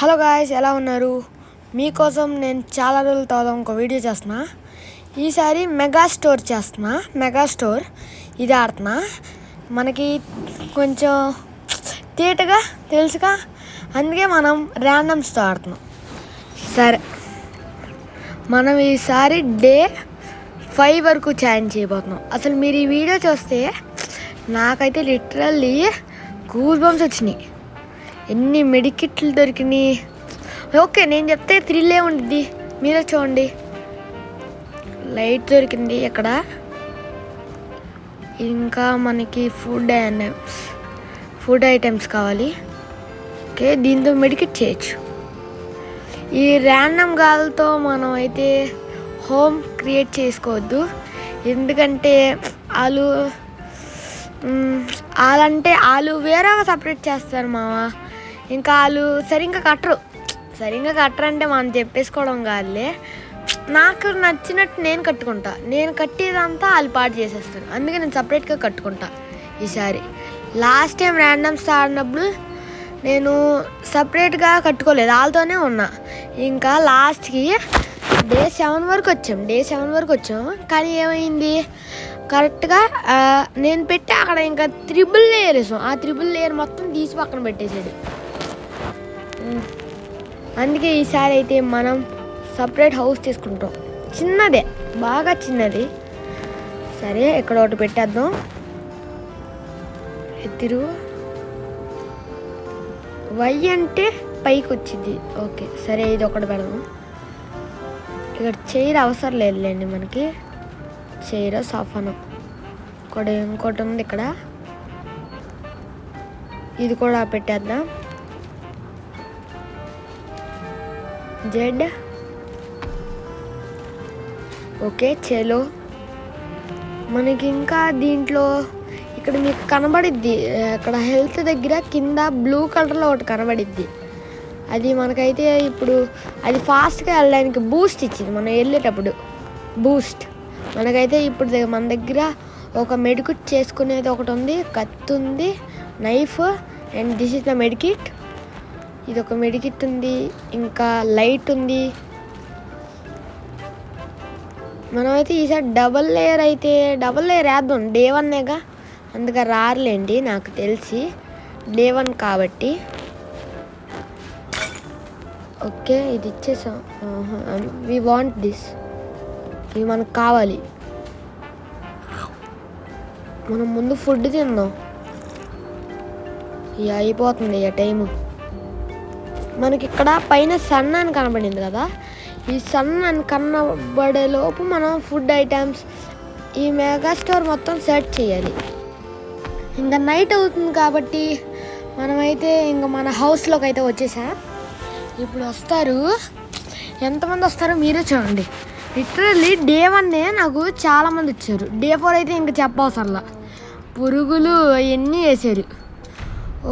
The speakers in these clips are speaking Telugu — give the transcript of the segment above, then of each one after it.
హలో గాయ్స్, ఎలా ఉన్నారు? మీకోసం నేను చాలా రోజుల తర్వాత ఇంకో వీడియో చేస్తున్నా. ఈసారి మెగాస్టోర్ చేస్తున్నా. మెగాస్టోర్ ఇది ఆడుతున్నా. మనకి కొంచెం తేటగా తెలుసుగా, అందుకే మనం ర్యాండమ్స్తో ఆడుతున్నాం. సరే, మనం ఈసారి డే 5 వరకు ఛాలెంజ్ చేయబోతున్నాం. అసలు మీరు ఈ వీడియో చూస్తే నాకైతే లిటరల్లీ గూస్ బంప్స్ వచ్చినాయి. ఎన్ని మెడికిట్లు దొరికినాయి. ఓకే, నేను చెప్తే థ్రిల్లే ఉంటుంది, మీరే చూడండి. లైట్ దొరికింది ఇక్కడ. ఇంకా మనకి ఫుడ్ ఐటమ్స్ కావాలి. ఓకే, దీంతో మెడికిట్ చేయొచ్చు. ఈ ర్యాండమ్ గాల్తో మనం అయితే హోమ్ క్రియేట్ చేసుకోవద్దు, ఎందుకంటే వాళ్ళు వేరేగా సపరేట్ చేస్తారు మావా. ఇంకా వాళ్ళు సరిగ్గా కట్టరు అంటే మనం చెప్పేసుకోవడం కాదులే. నాకు నచ్చినట్టు నేను కట్టుకుంటా. నేను కట్టేదంతా వాళ్ళు పాటు చేసేస్తాను, అందుకే నేను సపరేట్గా కట్టుకుంటా. ఈసారి లాస్ట్ టైం ర్యాండమ్స్ ఆడినప్పుడు నేను సపరేట్గా కట్టుకోలేదు, వాళ్ళతోనే ఉన్నా. ఇంకా లాస్ట్కి డే 7 వరకు వచ్చాం. కానీ ఏమైంది, కరెక్ట్గా నేను పెట్టి అక్కడ ఇంకా త్రిబుల్ లేయర్ వేసాం. ఆ త్రిబుల్ లేయర్ మొత్తం తీసి పక్కన పెట్టేసాడు. అందుకే ఈసారి అయితే మనం సపరేట్ హౌస్ తీసుకుంటాం. చిన్నదే, బాగా చిన్నది. సరే, ఇక్కడ ఒకటి పెట్టేద్దాం. తిరుగు వై అంటే పైకి వచ్చింది. ఓకే, సరే, ఇది ఒకటి పెడదాం. ఇక్కడ చైర్ అవసరం లేదులేండి మనకి. చైర్ సోఫాను ఇంకోటి ఉంది ఇక్కడ, ఇది కూడా పెట్టేద్దాం. జెడ్ ఓకే, చలో. మనకి ఇంకా దీంట్లో ఇక్కడ మీకు కనబడిద్ది, ఇక్కడ హెల్త్ దగ్గర కింద బ్లూ కలర్లో ఒకటి కనబడిద్ది. అది మనకైతే ఇప్పుడు అది ఫాస్ట్గా వెళ్ళడానికి బూస్ట్ ఇచ్చింది. మనం వెళ్ళేటప్పుడు బూస్ట్ మనకైతే ఇప్పుడు మన దగ్గర ఒక మెడికిట్ చేసుకునేది ఒకటి ఉంది, కత్తి ఉంది, knife, and this is the medkit. ఇది ఒక మెడికిట్ ఉంది, ఇంకా లైట్ ఉంది. మనమైతే ఈసారి డబల్ లేయర్ వేద్దాం. డే 1 అందుకే రారులేండి, నాకు తెలిసి డే 1 కాబట్టి. ఓకే, ఇది ఇచ్చేసాం. వి వాంట్ దిస్, ఇవి మనకు కావాలి. మనం ముందు ఫుడ్ తిందాం. ఇక అయిపోతుంది ఇక టైము. మనకి ఇక్కడ పైన సన్ అని కనబడింది కదా, ఈ సన్ అని కనబడేలోపు మనం ఫుడ్ ఐటమ్స్ ఈ మెగా స్టోర్ మొత్తం సెట్ చేయాలి. ఇంకా నైట్ అవుతుంది కాబట్టి మనమైతే ఇంకా మన హౌస్లోకి అయితే వచ్చేసా. ఇప్పుడు వస్తారు, ఎంతమంది వస్తారో మీరే చూడండి. లిటరల్లీ డే 1 నాకు చాలామంది వచ్చారు. డే 4 అయితే ఇంకా చెప్పవసరలా, పురుగులు అవన్నీ వేసారు.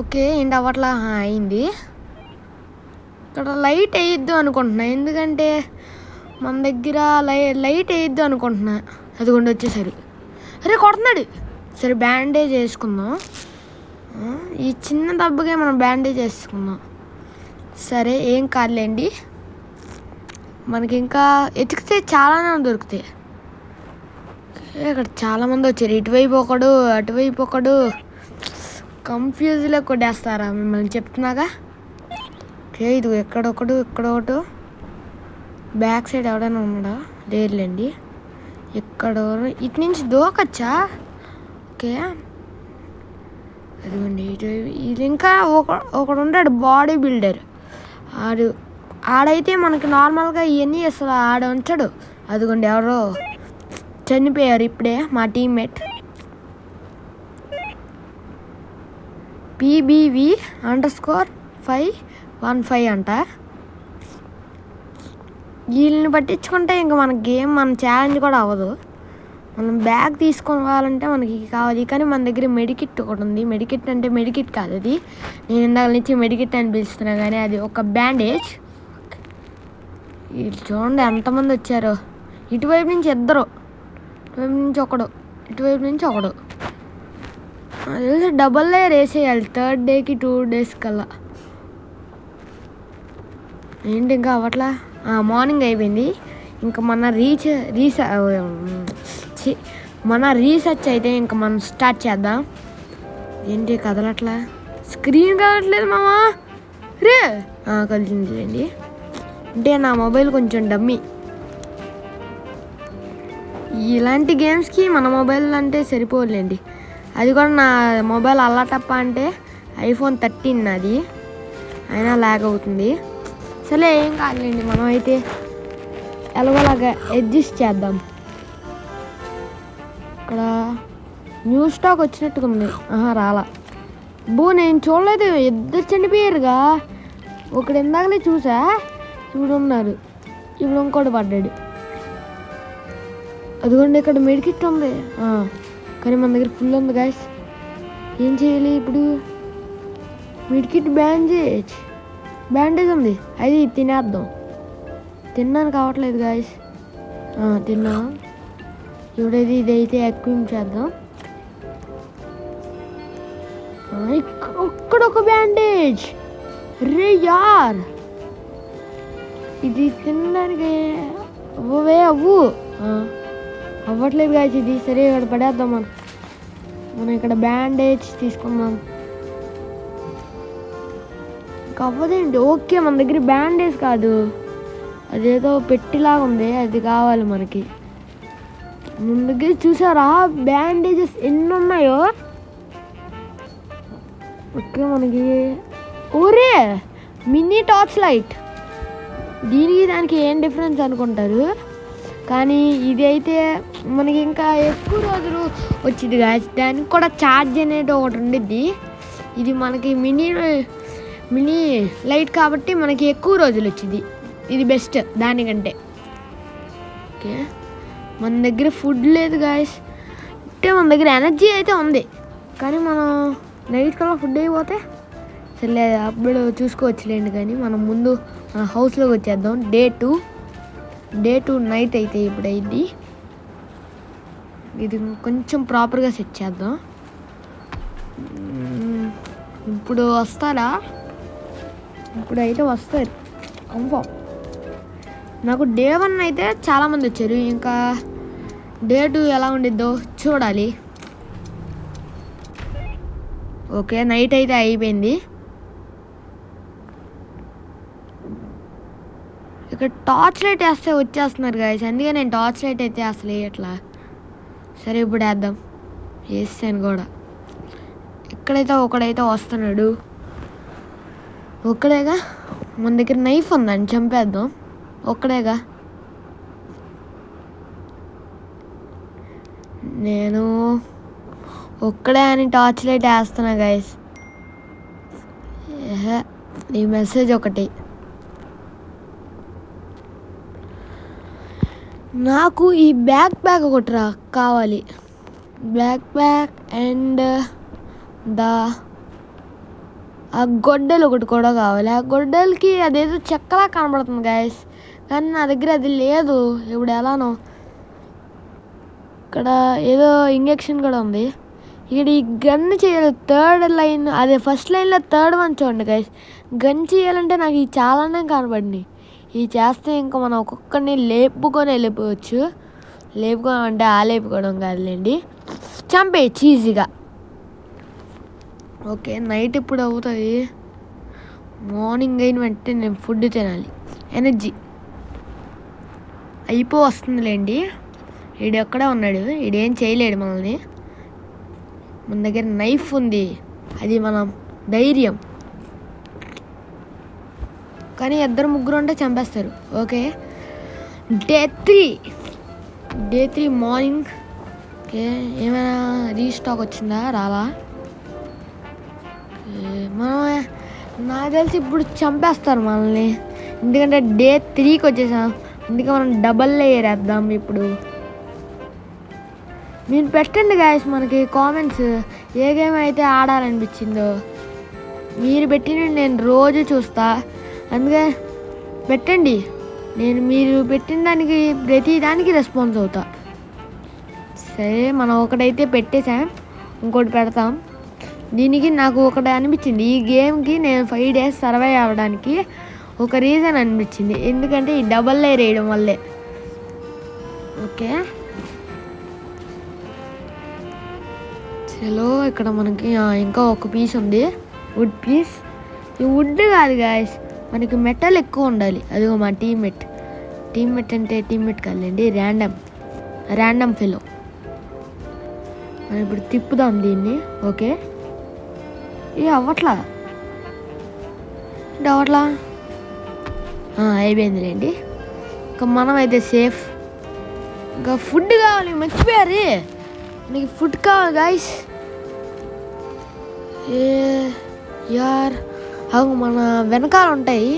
ఓకే, ఏంటి అవ్వట్లా అయింది. ఇక్కడ లైట్ వేయద్దు అనుకుంటున్నా, ఎందుకంటే మన దగ్గర లైట్ వేయద్దు అనుకుంటున్నా. అదిగోండి వచ్చేసారు. అరే కొడుతున్నాడు. సరే, బ్యాండేజ్ వేసుకుందాం. ఈ చిన్న దెబ్బకే మనం బ్యాండేజ్ వేసుకుందాం. సరే, ఏం కాదులేండి. మనకి ఇంకా ఎతికితే చాలానే దొరుకుతాయి. ఇక్కడ చాలామంది వచ్చారు. ఇటువైపు ఒకడు, అటువైపు ఒకడు. కన్ఫ్యూజ్లో కొట్టేస్తారా మిమ్మల్ని చెప్తున్నాగా. ఓకే, ఇది ఎక్కడొకడు, ఇక్కడొకటి. బ్యాక్ సైడ్ ఎవడైనా ఉన్నాడా? లేదులేండి. ఇక్కడ ఇటు నుంచి దూకొచ్చా. ఓకే, అదిగోండి ఇటువైపు. ఇది ఇంకా ఒకడు ఉంటాడు, బాడీ బిల్డర్. ఆడైతే మనకి నార్మల్గా ఇవన్నీ అసలు ఆడ ఉంచాడు. అదిగోండి ఎవరో చనిపోయారు ఇప్పుడే, మా టీమ్మేట్. PBV_515 అంట. వీళ్ళని పట్టించుకుంటే ఇంకా మన గేమ్, మన ఛాలెంజ్ కూడా అవ్వదు. మనం బ్యాగ్ తీసుకోవాలంటే మనకి కావాలి, కానీ మన దగ్గర మెడికిట్ ఒకటి ఉంది. మెడికిట్ అంటే మెడికిట్ కాదు అది, నేను ఇందాక నుంచి మెడికిట్ అని పిలుస్తున్నా, కానీ అది ఒక బ్యాండేజ్. వీళ్ళు చూడండి ఎంతమంది వచ్చారో. ఇటువైపు నుంచి ఇద్దరు, ఇటువైపు నుంచి ఒకడు, ఇటువైపు నుంచి ఒకడు. డబల్ లేయర్ వేసేయాలి 3rd డేకి 2 డేస్ కల్లా. ఏంటి ఇంకా అవట్లా మార్నింగ్ అయిపోయింది. ఇంకా మన రీసెర్చ్ అయితే ఇంకా మనం స్టార్ట్ చేద్దాం. ఏంటి కదలట్లా, స్క్రీన్ కదలట్లేదు మామా రే. కలిసిందిలేండి, అంటే నా మొబైల్ కొంచెం డమ్మీ. ఇలాంటి గేమ్స్కి మన మొబైల్ అంటే సరిపోలేండి. అది కూడా నా మొబైల్ అల్లాటప్ప అంటే iPhone 13 అది, అయినా లాగ్ అవుతుంది. సరే ఏం కాదులేండి, మనం అయితే ఎలాగోలాగా అడ్జస్ట్ చేద్దాం. ఇక్కడ న్యూ స్టాక్ వచ్చినట్టుగా ఉంది. రాలా నేను చూడలేదు, ఇద్దరు చనిపోయారుగా. ఒకడు ఇందాకలే చూసా, చూడున్నారు, ఇప్పుడు ఇంకోటి పడ్డాడు. అదిగోండి ఇక్కడ మెడికిట్ ఉంది, కానీ మన దగ్గర ఫుల్ ఉంది గాయస్. ఏం చేయాలి ఇప్పుడు? మెడికిట్ బ్యాండేజ్ ఉంది, అది తినేద్దాం. తిన్నాను కావట్లేదు గాయస్. తిన్నా, ఇప్పుడైతే ఇదైతే ఎక్విప్ చేద్దాం. ఇక్కడ ఒక బ్యాండేజ్, రే యార్ ఇది తినడానికి అవ్వట్లేదు గాయస్ ఇది. సరే ఇక్కడ పడేద్దాం, మనం ఇక్కడ బ్యాండేజ్ తీసుకుందాం. ఇంకా అవ్వదేంటి? ఓకే, మన దగ్గర బ్యాండేజ్ కాదు, అదేదో పెట్టిలాగా ఉంది, అది కావాలి మనకి. మన దగ్గర చూసారా బ్యాండేజెస్ ఎన్ని ఉన్నాయో? ఓకే మనకి ఓరే మినీ టార్చ్ లైట్, దీనికి దానికి ఏం డిఫరెన్స్ అనుకుంటారు, కానీ ఇది అయితే మనకి ఇంకా ఎక్కువ రోజులు వచ్చింది గాయస్. దానికి కూడా ఛార్జ్ అనేది ఒకటి ఉండిద్ది. ఇది మనకి మినీ లైట్ కాబట్టి మనకి ఎక్కువ రోజులు వచ్చింది, ఇది బెస్ట్ దానికంటే. ఓకే, మన దగ్గర ఫుడ్ లేదు గాయస్, అంటే మన దగ్గర ఎనర్జీ అయితే ఉంది, కానీ మనం నైట్ కల్లా ఫుడ్ అయిపోతే సరే అప్పుడు చూసుకోవచ్చులేండి. కానీ మనం ముందు మన హౌస్లోకి వచ్చేద్దాం. డే టూ నైట్ అయితే ఇప్పుడు అయింది. ఇది కొంచెం ప్రాపర్గా సెట్ చేద్దాం. ఇప్పుడు వస్తారా? ఇప్పుడైతే వస్తారు కన్ఫామ్. నాకు డే 1 అయితే చాలామంది వచ్చారు, ఇంకా డే 2 ఎలా ఉండిద్దో చూడాలి. ఓకే, నైట్ అయితే అయిపోయింది. ఇక్కడ టార్చ్ లైట్ వేస్తే వచ్చేస్తున్నారు గాయస్, అందుకే నేను టార్చ్ లైట్ అయితే అసలు వేయట్లా. సరే ఇప్పుడు వేద్దాం, వేసాను కూడా. ఇక్కడైతే ఒకడైతే వస్తున్నాడు, ఒక్కడేగా. మన దగ్గర నైఫ్ ఉందండి, చంపేద్దాం. ఒక్కడేగా, నేను ఒక్కడే అని టార్చ్ లైట్ వేస్తున్నా గాయస్. ఈ మెసేజ్ ఒకటి, నాకు ఈ బ్యాక్ ఒకటి కావాలి. బ్యాక్ అండ్ ఆ గొడ్డలు ఒకటి కూడా కావాలి. ఆ గొడ్డలకి అదేదో చెక్కలా కనబడుతుంది గాయస్, కానీ నా దగ్గర అది లేదు. ఇప్పుడు ఎలానో ఇక్కడ ఏదో ఇంజెక్షన్ కూడా ఉంది. ఇక్కడ ఈ గన్ చేయాలి, 3rd లైన్, అదే ఫస్ట్ లైన్లో 3rd వన్ చూడండి గాయస్. గన్ చేయాలంటే నాకు ఈ చాలానే కనబడినాయి. ఇది చేస్తే ఇంకా మనం ఒక్కొక్కరిని లేపుకొని వెళ్ళిపోవచ్చు. లేపుకోవడం అంటే లేపుకోవడం కాదులేండి, చంపేయచ్చు ఈజీగా. ఓకే, నైట్ ఇప్పుడు అవుతుంది. మార్నింగ్ అయిన వెంటనే నేను ఫుడ్ తినాలి, ఎనర్జీ వస్తుందిలేండి. వీడు ఎక్కడే ఉన్నాడు, వీడేం చేయలేడు మనల్ని. మన దగ్గర నైఫ్ ఉంది, అది మనం ధైర్యం, కానీ 2-3 ఉంటే చంపేస్తారు. Okay, day 3 morning. ఓకే, ఏమైనా రీస్టాక్ వచ్చిందా? రాలా. మనం నాకు తెలిసి ఇప్పుడు చంపేస్తారు మనల్ని, ఎందుకంటే డే 3కి వచ్చేసాం. అందుకే మనం డబల్ లేయర్ వేద్దాం. ఇప్పుడు మీరు పెట్టండి గాయస్ మనకి కామెంట్స్, ఏ గేమ్ అయితే ఆడాలనిపించిందో మీరు పెట్టిన నేను రోజు చూస్తా, అందుకే పెట్టండి. నేను మీరు పెట్టిన దానికి ప్రతి దానికి రెస్పాన్స్ అవుతా. సరే, మనం ఒకటైతే పెట్టేసాం, ఇంకోటి పెడతాం. దీనికి నాకు ఒకటి అనిపించింది, ఈ గేమ్కి నేను 5 days సర్వైవ్ అవ్వడానికి ఒక రీజన్ అనిపించింది, ఎందుకంటే ఈ డబల్ లేయర్ వేయడం వల్లే. ఓకే చలో, ఇక్కడ మనకి ఇంకా ఒక పీస్ ఉంది, వుడ్ పీస్. ఈ వుడ్ కాదు గాయస్, మనకి మెటల్ ఎక్కువ ఉండాలి. అదిగో మా టీమ్మేట్ అంటే టీమ్మేట్ కాదండి, ర్యాండమ్ ఫెలో. మనం ఇప్పుడు తిప్పుదాం దీన్ని. ఓకే అవ్వట్లా అయిపోయిందిలేండి. ఇంకా మనం అయితే సేఫ్. ఇంకా ఫుడ్ కావాలి, మర్చిపోయారు. నీకు ఫుడ్ కావాలి గాయస్. యార్ మన వెనకాల ఉంటాయి.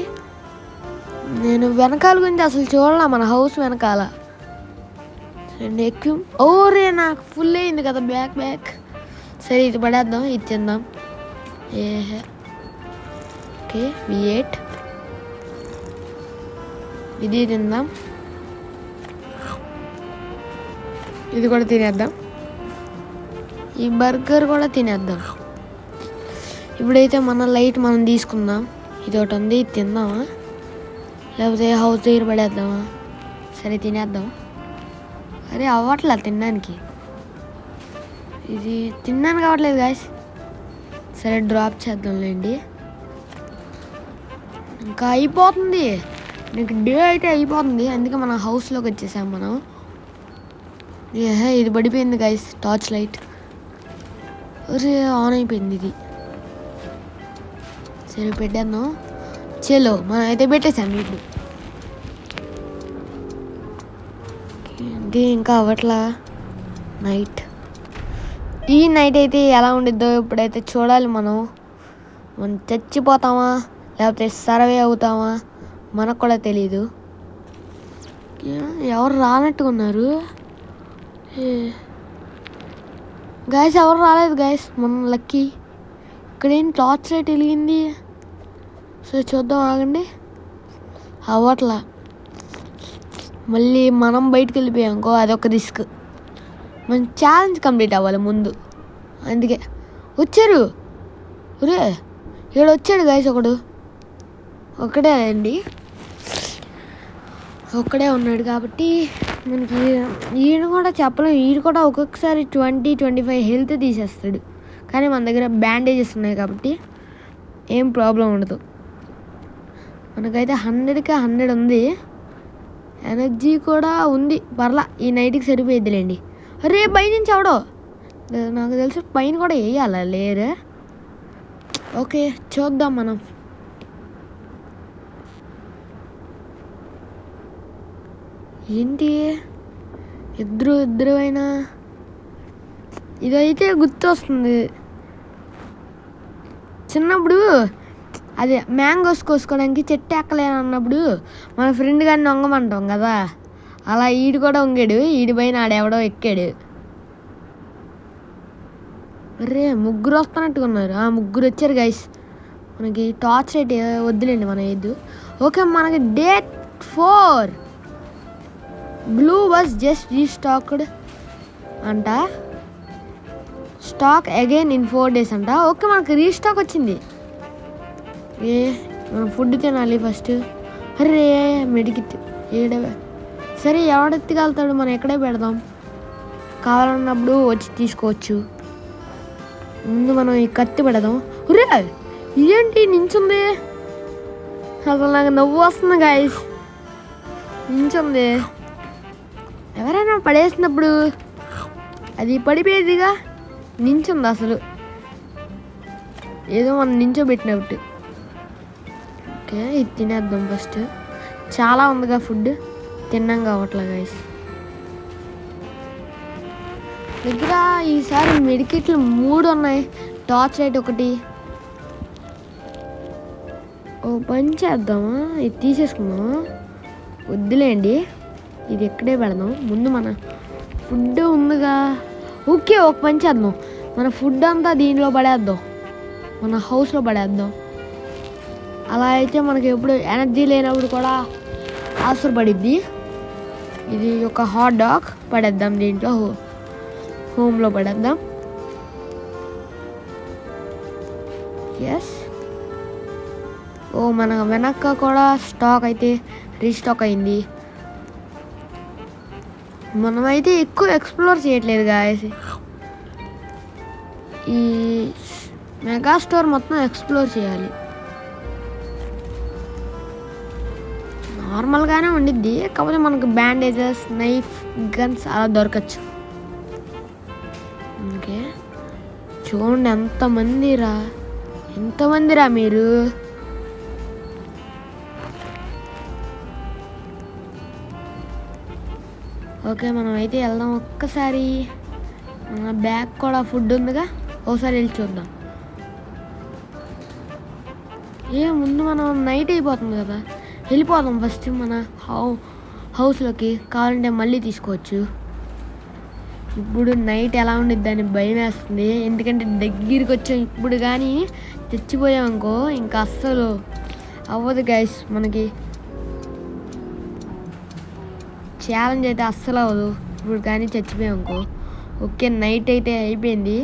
నేను వెనకాల గురించి అసలు చూడాల, మన హౌస్ వెనకాల. ఓరే నాకు ఫుల్ అయింది కదా బ్యాక్. సరే ఇది పడేద్దాం, ఇది తిందాం. ఓకే V8 ఇది తిందాం, ఇది కూడా తినేద్దాం, ఈ బర్గర్ కూడా తినేద్దాం. ఇప్పుడైతే మన లైట్ మనం తీసుకుందాం. ఇది ఒకటి ఉంది, ఇది తిందామా లేకపోతే హౌస్ దగ్గర పడేద్దామా? సరే తినేద్దాం. అరే అవ్వట్లే తినడానికి, ఇది తినడానికి అవ్వట్లేదు గాయస్. సరే డ్రాప్ చేద్దాంలేండి. ఇంకా అయిపోతుంది, నీకు డే అయితే అయిపోతుంది. అందుకే మన హౌస్లోకి వచ్చేసాం మనం. ఇది పడిపోయింది గైస్, టార్చ్ లైట్. ఆన్ అయిపోయింది ఇది. సరే పెట్టాను, చలో మనం అయితే పెట్టేసాం. ఇప్పుడు ఇంకా అవ్వట్లా నైట్. ఈ నైట్ అయితే ఎలా ఉండిద్దో ఇప్పుడైతే చూడాలి. మనం చచ్చిపోతామా లేకపోతే సర్వే అవుతామా మనకు కూడా తెలీదు. ఎవరు రానట్టుగా ఉన్నారు గాయస్, ఎవరు రాలేదు గాయస్. మనం లక్కీ. ఇక్కడేం టార్చ్ లైట్ వెలిగింది. సో చూద్దాం, ఆగండి. అవ్వట్లా. మళ్ళీ మనం బయటకు వెళ్ళిపోయామనుకో అదొక రిస్క్. మన ఛాలెంజ్ కంప్లీట్ అవ్వాలి ముందు. అందుకే వచ్చారు. ఒరే ఇక్కడ వచ్చాడు గాయస్ ఒకడు. ఒక్కడే అండి, ఒక్కడే ఉన్నాడు కాబట్టి మనకి ఈయన కూడా చెప్పలేము. ఈయన కూడా ఒక్కొక్కసారి 20-25 హెల్త్ తీసేస్తాడు. కానీ మన దగ్గర బ్యాండేజెస్ ఉన్నాయి కాబట్టి ఏం ప్రాబ్లం ఉండదు. మనకైతే 100కి 100 ఉంది, ఎనర్జీ కూడా ఉంది. పర్లా, ఈ నైట్కి సరిపోయిద్దిలేండి. అరే పైనుంచి అవడో, నాకు తెలిసి పైన కూడా వేయాలా లేరు. ఓకే చూద్దాం మనం. ఏంటి ఇద్దరు అయినా ఇదైతే గుర్తొస్తుంది. చిన్నప్పుడు అదే మ్యాంగోస్ కోసుకోవడానికి చెట్టు ఎక్కలేను అన్నప్పుడు మన ఫ్రెండ్ గారిని వంగమంటాం కదా, అలా ఈడు కూడా వంగాడు. ఈడి పైన ఆడెవడో ఎక్కాడు. అరే ముగ్గురు వస్తున్నట్టుగా ఉన్నారు. ముగ్గురు వచ్చారు గైస్. మనకి టార్చ్ లైట్ వద్దులేండి, మన ఎద్దు. ఓకే మనకి day 4 blue was just restocked అంట. స్టాక్ అగైన్ ఇన్ 4 days అంట. ఓకే మనకి రీస్టాక్ వచ్చింది. మనం ఫుడ్ తినాలి ఫస్ట్. అరే మెడికిట్ ఏడవే. సరే ఎవడెత్తికెళ్తాడు, మనం ఎక్కడే పెడదాం. కావాలన్నప్పుడు వచ్చి తీసుకోవచ్చు. ముందు మనం ఈ కత్తి పెడదాం. ఒరే ఇదేంటి నించుంది, అసలు నాకు నవ్వు వస్తుంది గాయస్. నించుంది, ఎవరైనా పడేసినప్పుడు అది పడిపోయేదిగా. నించుంది అసలు, ఏదో మనం నించోబెట్టినట్టు. ఓకే ఇది తినేద్దాం ఫస్ట్. చాలా ఉందిగా ఫుడ్, తిన్నాం కావట్లే గాయస్. దగ్గర ఈసారి మెడికెట్లు 3 ఉన్నాయి. టార్చ్ లైట్ ఒకటి. ఓ పని చేద్దామా, ఇది తీసేసుకుందామా? వద్దులేండి, ఇది ఎక్కడే పెడదాం. ముందు మన ఫుడ్ ఉందిగా. ఓకే ఒక పని చేద్దాం, మన ఫుడ్ అంతా దీనిలో పడేద్దాం, మన హౌస్లో పడేద్దాం. అలా అయితే మనకి ఎప్పుడు ఎనర్జీ లేనప్పుడు కూడా అవసరపడిద్ది. ఇది ఒక హాట్ డాగ్ పడేద్దాం దీంట్లో, హోమ్లో పడేద్దాం. ఎస్ మన వెనక కూడా స్టాక్ అయితే రీస్టాక్ అయింది. మనమైతే ఎక్కువ ఎక్స్ప్లోర్ చేయట్లేదు గాయస్. ఈ మెగా స్టోర్ మొత్తం ఎక్స్ప్లోర్ చేయాలి. నార్మల్గానే ఉండిద్ది, కాకపోతే మనకు బ్యాండేజెస్, నైఫ్, గన్స్ అలా దొరకచ్చు. ఓకే, చూడండి ఎంతమందిరా మీరు. ఓకే, మనం అయితే వెళ్దాం. ఒక్కసారి మన బ్యాగ్ కూడా ఫుడ్ ఉందిగా, ఒకసారి వెళ్ళి చూద్దాం. ముందు మనం నైట్ అయిపోతుంది కదా, వెళ్ళిపోదాం ఫస్ట్ మన హౌస్లోకి. కావాలంటే మళ్ళీ తీసుకోవచ్చు. ఇప్పుడు నైట్ ఎలా ఉండిద్ది అని భయం వేస్తుంది, ఎందుకంటే దగ్గరికి వచ్చాం ఇప్పుడు. కానీ చచ్చిపోయామనుకో ఇంకా అస్సలు అవ్వదు గైస్. మనకి ఛాలెంజ్ అయితే అస్సలు అవ్వదు ఇప్పుడు కానీ చచ్చిపోయామనుకో. ఓకే, నైట్ అయితే అయిపోయింది.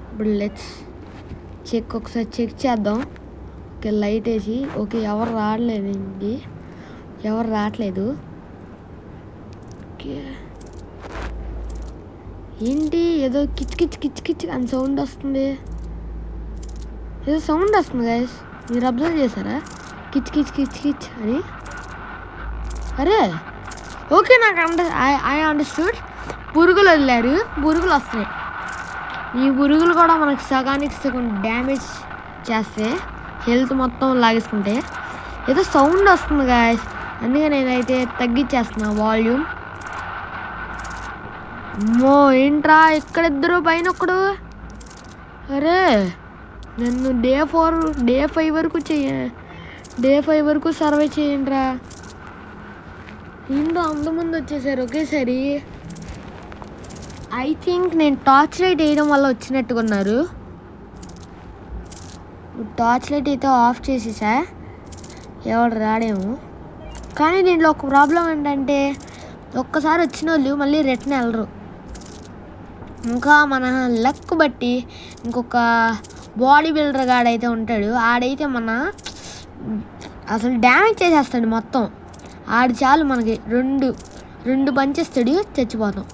ఇప్పుడు లెట్స్ చెక్, ఒకసారి చెక్ చేద్దాం. ఓకే, లైట్ వేసి. ఓకే, ఎవరు రావట్లేదు. ఓకే, ఏంటి ఏదో కిచ్ అని సౌండ్ వస్తుంది. గైస్, మీరు అబ్జర్వ్ చేశారా? కిచ్ అని. అరే ఓకే, నాకు ఐ అండర్స్టూడ్. పురుగులు వదిలారు, పురుగులు వస్తున్నాయి. ఈ పురుగులు కూడా మనకు సగానికి సగం డ్యామేజ్ చేస్తే, హెల్త్ మొత్తం లాగేసుకుంటే. ఏదో సౌండ్ వస్తుంది గాయస్, అందుకే నేనైతే తగ్గించేస్తున్నా వాల్యూమ్. అమ్మో, ఏంట్రా ఇక్కడ ఇద్దరు పైన ఒకడు. అరే నన్ను డే 5 వరకు సర్వే చేయండిరా. ఏంటో అంతమంది వచ్చేసారు ఒకేసారి. ఐ థింక్ నేను టార్చ్ లైట్ వేయడం వల్ల వచ్చినట్టుగా ఉన్నారు. టార్చ్ లైట్ అయితే ఆఫ్ చేసేసా, ఎవడు రాడేమో. కానీ దీంట్లో ఒక ప్రాబ్లం ఏంటంటే, ఒక్కసారి వచ్చిన వాళ్ళు మళ్ళీ రిటర్న్ వెళ్ళరు. ఇంకా మన లక్ బట్టి ఇంకొక బాడీ బిల్డర్ గాడైతే ఉంటాడు, ఆడైతే అసలు డ్యామేజ్ చేసేస్తాడు మొత్తం. ఆడు చాలు మనకి రెండు పంచేస్తాడు, చచ్చిపోతాం.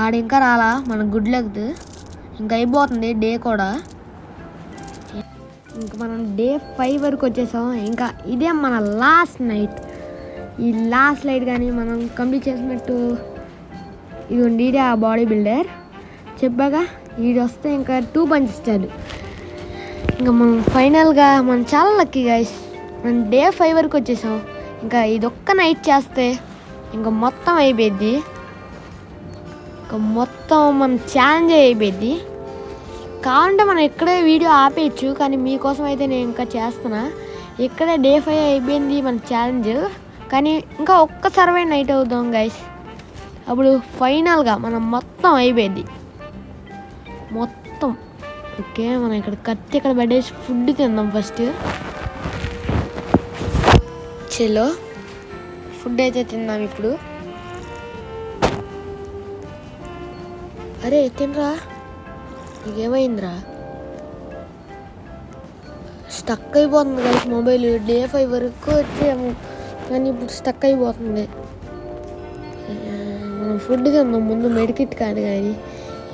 ఆడు ఇంకా రాలా, మన గుడ్ లక్. ఇంకా అయిపోతుంది డే కూడా. ఇంకా మనం డే 5 వరకు వచ్చేసాం. ఇంకా ఇదే మన లాస్ట్ నైట్. ఈ లాస్ట్ నైట్ కానీ మనం కంప్లీట్ చేసినట్టు. ఇదిగోండి, ఇదే ఆ బాడీ బిల్డర్. చెప్పాగా వీడు వస్తే ఇంకా 2 పంచిస్తాడు. ఇంకా మనం ఫైనల్గా మనం చాలా లక్కీ గైస్, మనం డే 5 వరకు వచ్చేసాం. ఇంకా ఇదొక్క నైట్ చేస్తే ఇంకా మొత్తం అయిపోద్ది. ఇంకా మొత్తం మన ఛాలెంజ్ అయిపోద్ది. కావాలంటే మనం ఇక్కడే వీడియో ఆపేయచ్చు, కానీ మీకోసం అయితే నేను ఇంకా చేస్తున్నా. ఇక్కడే డే 5 అయిపోయింది మన ఛాలెంజ్. కానీ ఇంకా ఒక్క సర్వే నైట్ అవుతాం గైస్, అప్పుడు ఫైనల్గా మనం మొత్తం అయిపోయింది మొత్తం. ఓకే, మనం ఇక్కడ పడేసి ఫుడ్ తిందాం ఫస్ట్. చలో ఫుడ్ అయితే తిందాం ఇప్పుడు. అరే తినరా, నీకేమైందిరా? స్టక్ అయిపోతుంది కదా మొబైల్. డే 5 వరకు వచ్చాము కానీ ఇప్పుడు స్టక్ అయిపోతుంది. మనం ఫుడ్ తిందాం ముందు, మెడికిట్ కాదు. కానీ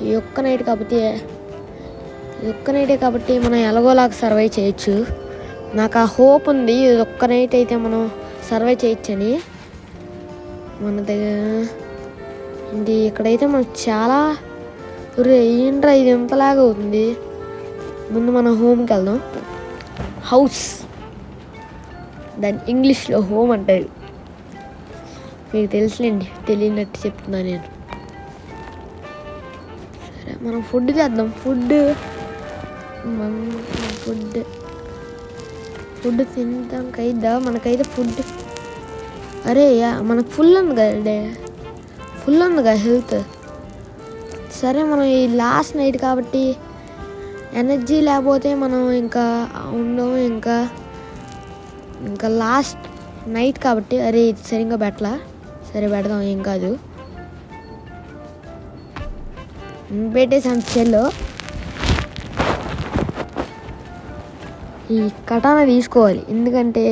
ఈ ఒక్క నైటే కాబట్టి మనం ఎలాగోలాగా సర్వై చేయొచ్చు. నాకు ఆ హోప్ ఉంది, ఇది ఒక్క నైట్ అయితే మనం సర్వై చేయొచ్చని. మన దగ్గర ఇది ఇక్కడైతే మనకు చాలా ఏంట్రా ఇది ఎంతలాగా అవుతుంది. ముందు మనం హోమ్కి వెళ్దాం. హౌస్, దాన్ని ఇంగ్లీష్లో హోమ్ అంటారు. మీకు తెలుసులేండి, తెలియనట్టు చెప్తున్నా నేను. సరే మనం ఫుడ్ చేద్దాం. ఫుడ్ తినడానికి అయిద్దా మనకైతే ఫుడ్? అరే మనకు ఫుల్ ఉందిగా హెల్త్. సరే మనం ఈ లాస్ట్ నైట్ కాబట్టి ఎనర్జీ లేకపోతే మనం ఇంకా ఉండము. ఇంకా లాస్ట్ నైట్ కాబట్టి. అరే ఇది సరిగ్గా పెట్టలా, సరే పెడదాం, ఏం కాదు. పెట్టేసాం చెల్లో. ఈ కటానా తీసుకోవాలి, ఎందుకంటే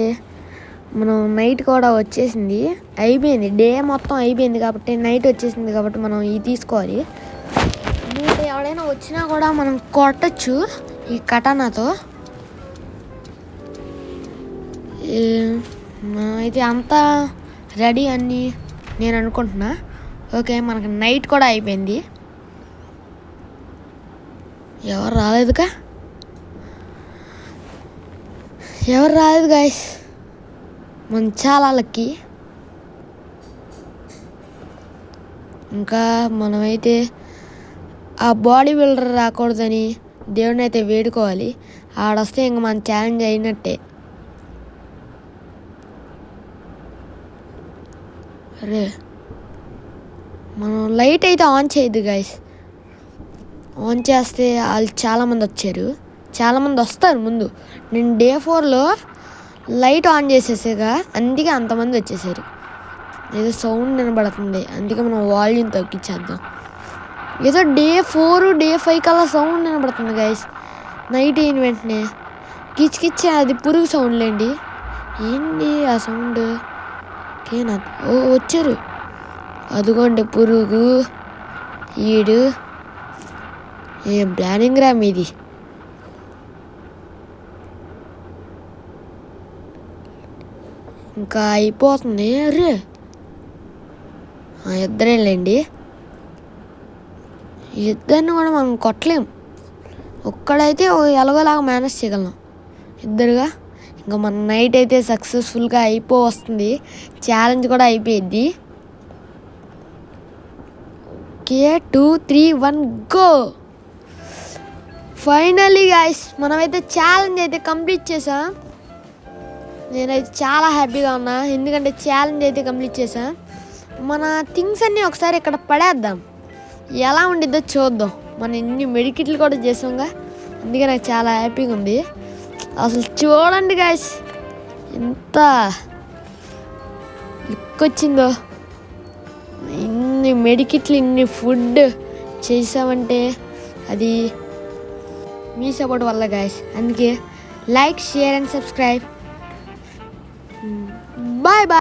మనం నైట్ కూడా వచ్చేసింది, అయిపోయింది, డే మొత్తం అయిపోయింది కాబట్టి నైట్ వచ్చేసింది కాబట్టి మనం ఇది తీసుకోవాలి. మీరు ఎవరైనా వచ్చినా కూడా మనం కొట్టచ్చు ఈ కటానాతో. అయితే అంతా రెడీ అని నేను అనుకుంటున్నా. ఓకే, మనకి నైట్ కూడా అయిపోయింది. ఎవరు రాలేదు గాయస్, మనం చాలా లక్కీ. ఇంకా మనమైతే ఆ బాడీ బిల్డర్ రాకూడదని దేవుడిని అయితే వేడుకోవాలి. ఆడొస్తే ఇంక మన ఛాలెంజ్ అయినట్టే. అరే మనం లైట్ అయితే ఆన్ చేయద్దు గైస్, ఆన్ చేస్తే వాళ్ళు చాలామంది వచ్చారు, చాలామంది వస్తారు ముందు. నేను డే 4లో లైట్ ఆన్ చేసేసాగా, అందుకే అంతమంది వచ్చేసారు. ఏదో సౌండ్ వినబడుతుంది, అందుకే మనం వాల్యూమ్ తగ్గించేద్దాం. ఏదో డే 4 డే 5 కల్లా సౌండ్ వినబడుతుంది గైస్. నైట్ అయిన వెంటనే కిచ్ అది పురుగు సౌండ్లేండి. ఏంటి ఆ సౌండ్? ఓకేనా? ఓ వచ్చారు, అదిగోండి పురుగు. ఈడు ఏం ప్లానింగ్ రా మీది? ఇంకా అయిపోతుంది. అరే ఇద్దరేలేండి, ఇద్దరిని కూడా మనం కొట్టలేం. ఒక్కడైతే ఎలాగోలాగా మేనేజ్ చేయగలం, ఇద్దరుగా ఇంకా మన నైట్ అయితే సక్సెస్ఫుల్గా వస్తుంది. ఛాలెంజ్ కూడా అయిపోయిద్ది. Okay 2, 3, 1 go. ఫైనల్లీ గాయస్ మనమైతే ఛాలెంజ్ అయితే కంప్లీట్ చేసాం. నేనైతే చాలా హ్యాపీగా ఉన్నా, ఎందుకంటే ఛాలెంజ్ అయితే కంప్లీట్ చేసాం. మన థింగ్స్ అన్నీ ఒకసారి ఇక్కడ పడేద్దాం, ఎలా ఉండిద్దో చూద్దాం. మనం ఇన్ని మెడికిట్లు కూడా చేసాంగా, అందుకే నాకు చాలా హ్యాపీగా ఉంది. అసలు చూడండి గాయస్ ఎంత లుక్ వచ్చిందో. ఇన్ని మెడికిట్లు, ఇన్ని ఫుడ్ చేసామంటే అది మీ సపోర్ట్ వల్ల గాయస్. అందుకే like, share and subscribe. Bye bye.